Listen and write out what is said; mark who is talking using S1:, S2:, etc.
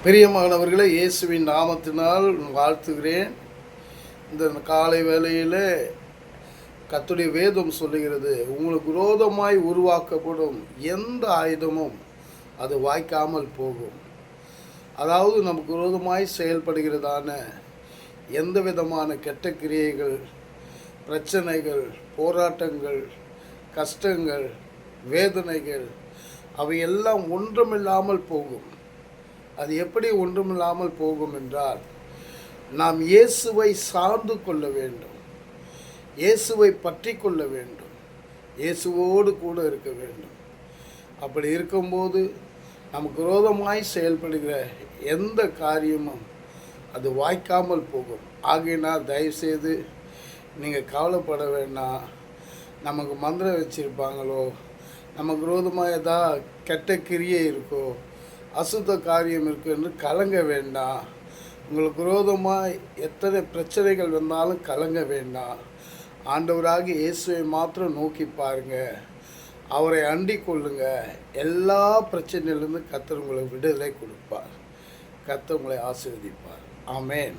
S1: பிரியமானவர்களை இயேசுவின் நாமத்தினால் வாழ்த்துகிறேன். இந்த காலை வேளையில் கர்த்தருடைய வேதம் சொல்லுகிறது, உங்களுக்கு விரோதமாய் உருவாக்கப்படும் எந்த ஆயுதமும் அது வாய்க்காமல் போகும். அதாவது நமக்கு விரோதமாய் செயல்படுகிறதான எந்த விதமான கெட்ட கிரியைகள், பிரச்சனைகள், போராட்டங்கள், கஷ்டங்கள், வேதனைகள் அவையெல்லாம் ஒன்றுமில்லாமல் போகும். அது எப்படி ஒன்றுமில்லாமல் போகும் என்றால், நாம் இயேசுவை சார்ந்து கொள்ள வேண்டும், இயேசுவை பற்றி கொள்ள வேண்டும், இயேசுவோடு கூட இருக்க வேண்டும். அப்படி இருக்கும்போது நமக்கு விரோதமாய் செயல்படுகிற எந்த காரியமும் அது வாய்க்காமல் போகும். ஆகையினால் தயவுசெய்து நீங்கள் கவலைப்பட வேண்டாம். நமக்கு மந்திரம் வச்சுருப்பாங்களோ, நமக்கு விரோதமாக ஏதாவது கெட்ட கிரியை இருக்கோ, அசுத்த காரியம் இருக்குது என்று கலங்க வேண்டாம். உங்களுக்கு விரோதமாக எத்தனை பிரச்சனைகள் வந்தாலும் கலங்க வேண்டாம். ஆண்டவராக இயேசுவை மாத்திரம் நோக்கி பாருங்கள், அவரை அண்டிக் கொள்ளுங்க. எல்லா பிரச்சனையிலிருந்து கர்த்தர் உங்களுக்கு விடுதலை கொடுப்பார். கர்த்தர் உங்களை ஆசீர்வதிப்பார். ஆமென்.